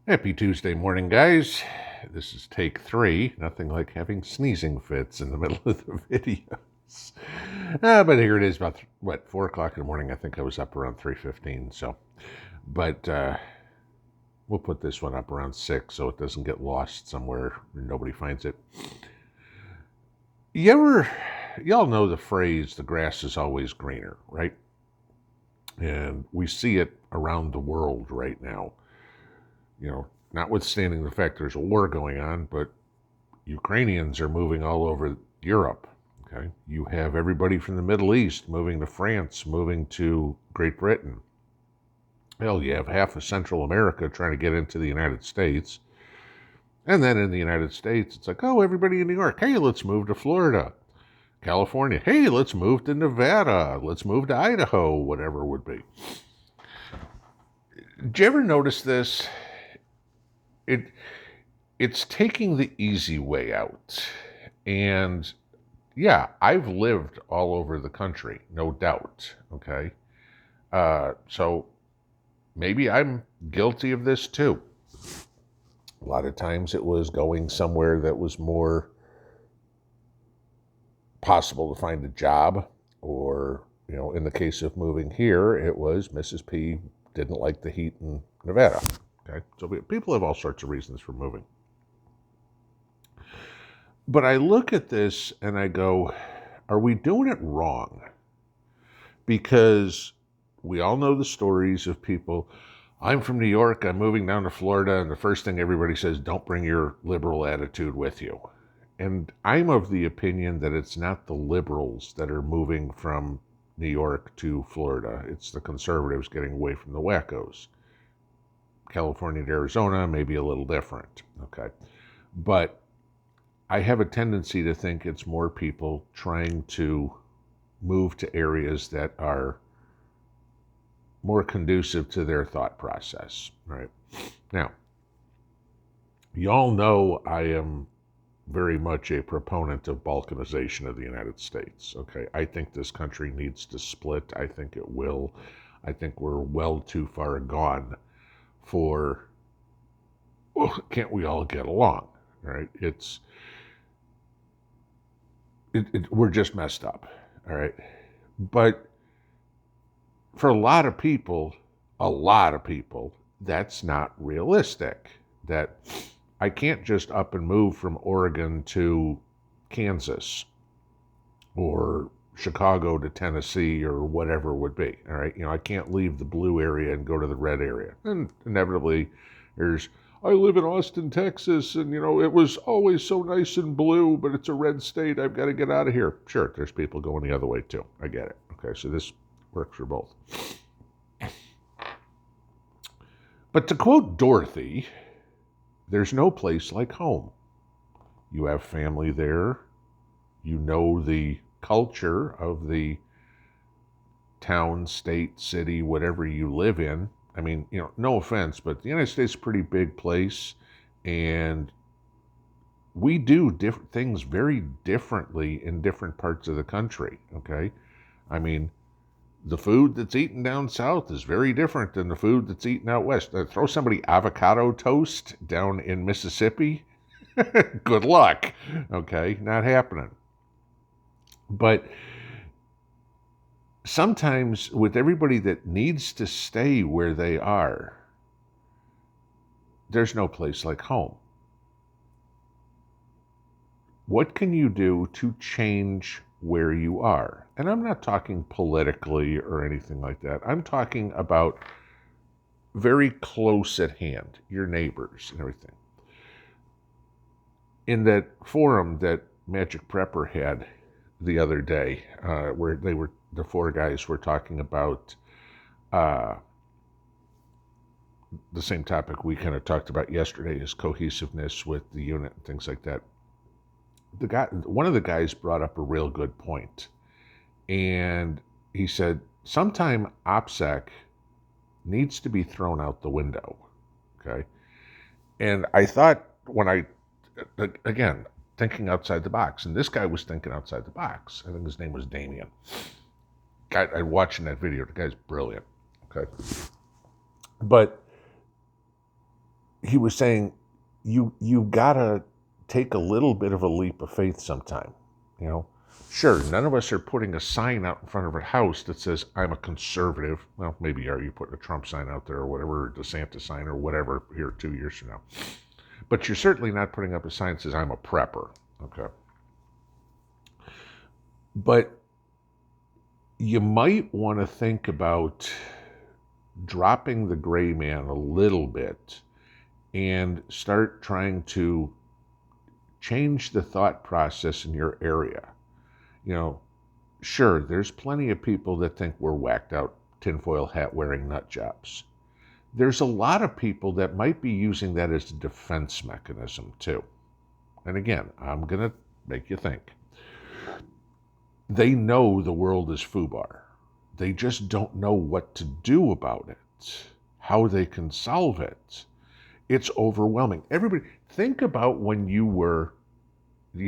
Happy Tuesday morning, guys. This is take 3. Nothing like having sneezing fits in the middle of the videos. But here it is about, 4 o'clock in the morning. I think I was up around 3:15. But we'll put this one up around 6 so it doesn't get lost somewhere and nobody finds it. Y'all know the phrase, the grass is always greener, right? And we see it around the world right now. Notwithstanding the fact there's a war going on, but Ukrainians are moving all over Europe. Okay, you have everybody from the Middle East moving to France, moving to Great Britain. Hell, you have half of Central America trying to get into the United States. And then in the United States, it's like, oh, everybody in New York, hey, let's move to Florida. California, hey, let's move to Nevada. Let's move to Idaho, whatever it would be. Did you ever notice this? It's taking the easy way out. And yeah, I've lived all over the country, no doubt, okay? So maybe I'm guilty of this too. A lot of times it was going somewhere that was more possible to find a job, or, in the case of moving here, it was Mrs. P didn't like the heat in Nevada. Okay, so people have all sorts of reasons for moving. But I look at this and I go, are we doing it wrong? Because we all know the stories of people, I'm from New York, I'm moving down to Florida, and the first thing everybody says, don't bring your liberal attitude with you. And I'm of the opinion that it's not the liberals that are moving from New York to Florida. It's the conservatives getting away from the wackos. California to Arizona may be a little different, okay? But I have a tendency to think it's more people trying to move to areas that are more conducive to their thought process, right? Now, y'all know I am very much a proponent of balkanization of the United States, okay? I think this country needs to split. I think it will. I think we're well too far gone for, well, can't we all get along, right? We're just messed up, all right? But for a lot of people, that's not realistic. That I can't just up and move from Oregon to Kansas or Chicago to Tennessee or whatever it would be, all right? I can't leave the blue area and go to the red area. And inevitably, I live in Austin, Texas, and, it was always so nice and blue, but it's a red state. I've got to get out of here. Sure, there's people going the other way, too. I get it. Okay, so this works for both. But to quote Dorothy, there's no place like home. You have family there. You know the culture of the town, state, city, whatever you live in. I mean, no offense, but the United States is a pretty big place, and we do different things very differently in different parts of the country, okay? I mean, the food that's eaten down south is very different than the food that's eaten out west. Throw somebody avocado toast down in Mississippi, good luck, okay? Not happening. But sometimes with everybody that needs to stay where they are, there's no place like home. What can you do to change where you are? And I'm not talking politically or anything like that. I'm talking about very close at hand, your neighbors and everything. In that forum that Magic Prepper had the other day, where the 4 guys were talking about the same topic we kind of talked about yesterday, is cohesiveness with the unit and things like that. One of the guys brought up a real good point, and he said, sometime opsec needs to be thrown out the window, okay? And I thought, again, thinking outside the box, and this guy was thinking outside the box. I think his name was Damien. I'm watching that video. The guy's brilliant, okay? But he was saying, you gotta take a little bit of a leap of faith sometime. You know, sure, none of us are putting a sign out in front of a house that says I'm a conservative. Well, maybe are you putting a Trump sign out there or whatever, or DeSantis sign or whatever here 2 years from now. But you're certainly not putting up a sign that says I'm a prepper. Okay. But you might want to think about dropping the gray man a little bit and start trying to change the thought process in your area. You know, sure, there's plenty of people that think we're whacked out, tinfoil hat wearing nut jobs. There's a lot of people that might be using that as a defense mechanism too. And again, I'm going to make you think. They know the world is FUBAR. They just don't know what to do about it, how they can solve it. It's overwhelming. Everybody, think about when you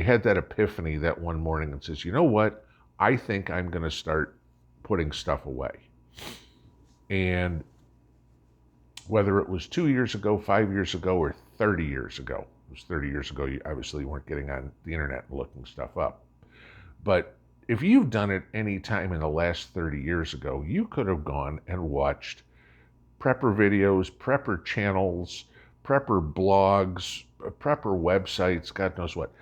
had that epiphany that one morning and says, you know what? I think I'm going to start putting stuff away. And whether it was 2 years ago, 5 years ago, or 30 years ago, it was 30 years ago, you obviously weren't getting on the internet and looking stuff up. But if you've done it any time in the last 30 years ago, you could have gone and watched prepper videos, prepper channels, prepper blogs, prepper websites, God knows what.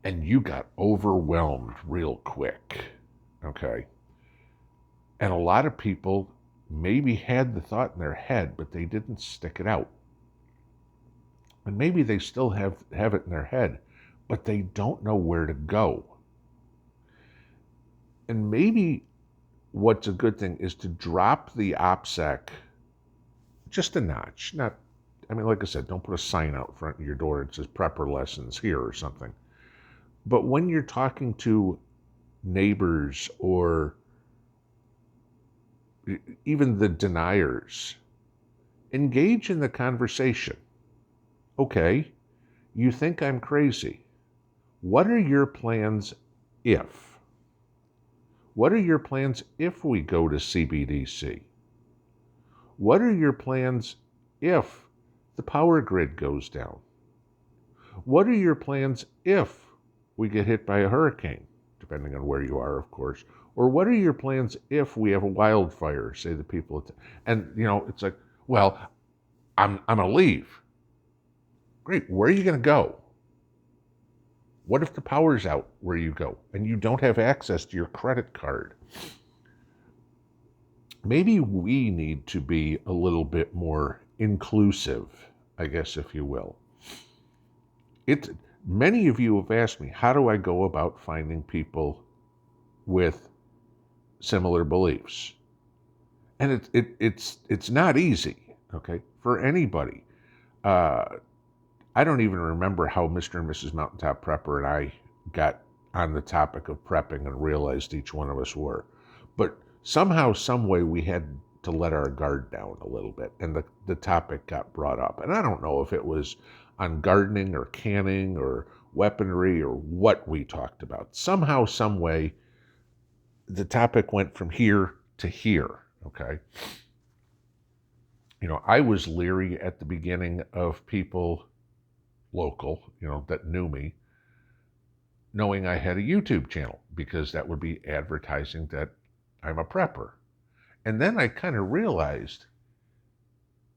And you got overwhelmed real quick, okay? And a lot of people maybe had the thought in their head, but they didn't stick it out. And maybe they still have it in their head, but they don't know where to go. And maybe what's a good thing is to drop the opsec just a notch. Not, I mean, like I said, don't put a sign out front of your door that says prepper lessons here or something. But when you're talking to neighbors or even the deniers, engage in the conversation. Okay, you think I'm crazy. What are your plans if? What are your plans if we go to CBDC? What are your plans if the power grid goes down? What are your plans if we get hit by a hurricane, depending on where you are, of course? Or what are your plans if we have a wildfire, say the people, and you know, it's like, well, I'm gonna leave. Great, where are you gonna go? What if the power's out where you go and you don't have access to your credit card? Maybe we need to be a little bit more inclusive, I guess, if you will. Many of you have asked me, how do I go about finding people with similar beliefs? And it's not easy, okay, for anybody. I don't even remember how Mr. and Mrs. Mountaintop Prepper and I got on the topic of prepping and realized each one of us were. But somehow, some way, we had to let our guard down a little bit, and the topic got brought up. And I don't know if it was on gardening or canning or weaponry or what we talked about. Somehow, some way, the topic went from here to here, okay? You know, I was leery at the beginning of people local, you know, that knew me, knowing I had a YouTube channel, because that would be advertising that I'm a prepper. And then I kind of realized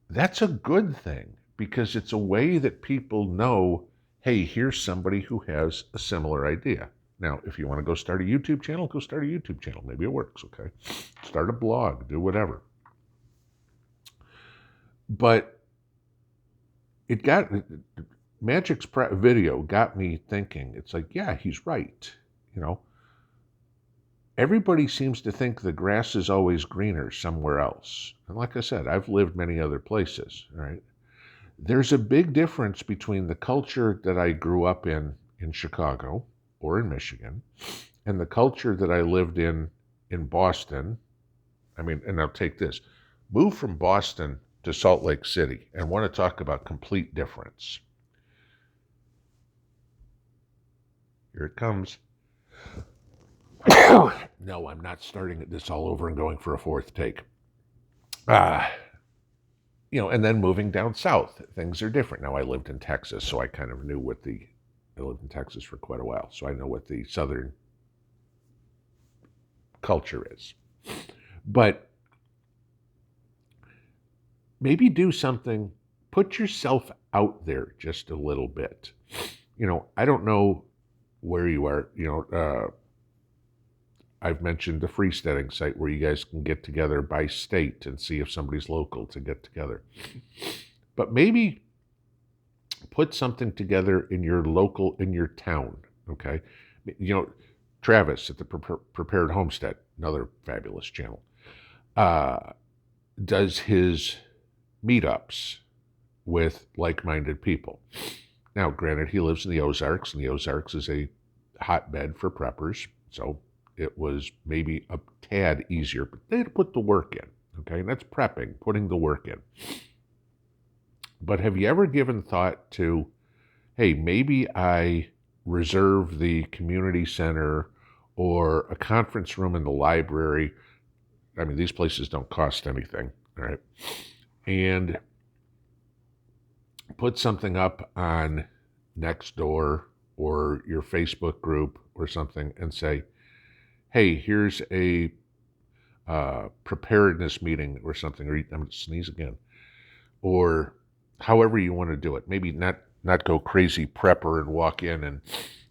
that's a good thing, because it's a way that people know, hey, here's somebody who has a similar idea. Now, if you want to go start a YouTube channel, go start a YouTube channel. Maybe it works, okay? Start a blog, do whatever. But Magic's video got me thinking. It's like, yeah, he's right. You know, everybody seems to think the grass is always greener somewhere else. And like I said, I've lived many other places, right? There's a big difference between the culture that I grew up in Chicago or in Michigan and the culture that I lived in Boston. I mean, and I'll take this. Move from Boston to Salt Lake City and want to talk about complete difference. Here it comes. No, I'm not starting this all over and going for a fourth take. You and then moving down south, things are different. Now, I lived in Texas, so I kind of knew I lived in Texas for quite a while, so I know what the southern culture is. But maybe do something, put yourself out there just a little bit. I don't know where you are. I've mentioned the freesteading site where you guys can get together by state and see if somebody's local to get together. But maybe put something together in your town, okay? Travis at the Prepared Homestead, another fabulous channel, does his meetups with like-minded people. Now, granted, he lives in the Ozarks, and the Ozarks is a hotbed for preppers, so it was maybe a tad easier, but they had to put the work in, okay? And that's prepping, putting the work in. But have you ever given thought to, hey, maybe I reserve the community center or a conference room in the library? I mean, these places don't cost anything, all right? And put something up on Nextdoor or your Facebook group or something and say, hey, here's a preparedness meeting or something, or I'm going to sneeze again, or however you want to do it. Maybe not go crazy prepper and walk in and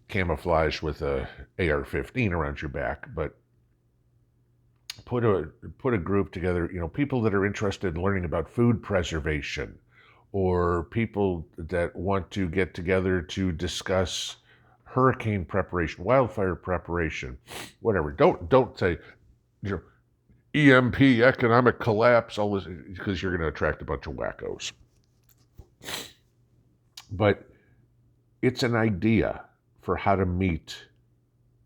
camouflage with a AR-15 around your back, but put a group together, people that are interested in learning about food preservation, or people that want to get together to discuss hurricane preparation, wildfire preparation, whatever. Don't say, EMP, economic collapse, all this, because you're going to attract a bunch of wackos. But it's an idea for how to meet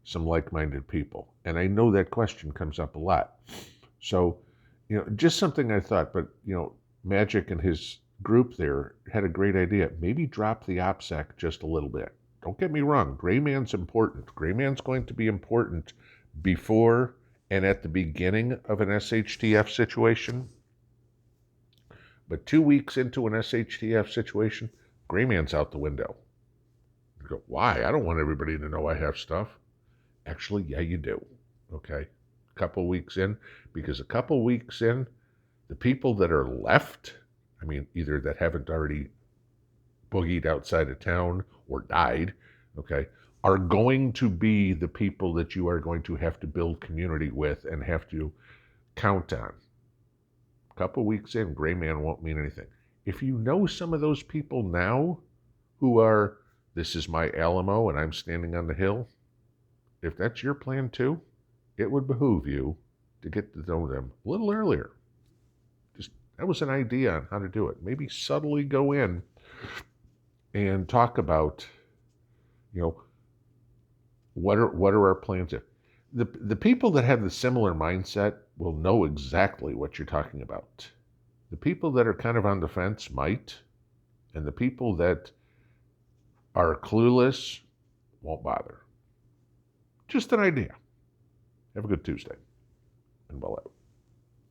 some like-minded people. And I know that question comes up a lot. So, just something I thought, but, Magic and his group there had a great idea. Maybe drop the opsec just a little bit. Don't get me wrong, Gray Man's important. Gray Man's going to be important before and at the beginning of an SHTF situation. But 2 weeks into an SHTF situation, Gray Man's out the window. You go, why? I don't want everybody to know I have stuff. Actually, yeah, you do. Okay? A couple weeks in, because a couple weeks in, the people that are left, either that haven't already boogied outside of town or died, okay, are going to be the people that you are going to have to build community with and have to count on. A couple weeks in, Gray Man won't mean anything. If you know some of those people now who are, this is my Alamo and I'm standing on the hill, if that's your plan too, it would behoove you to get to know them a little earlier. That was an idea on how to do it. Maybe subtly go in and talk about, what are our plans here? The people that have the similar mindset will know exactly what you're talking about. The people that are kind of on the fence might, and the people that are clueless won't bother. Just an idea. Have a good Tuesday. Pinball out.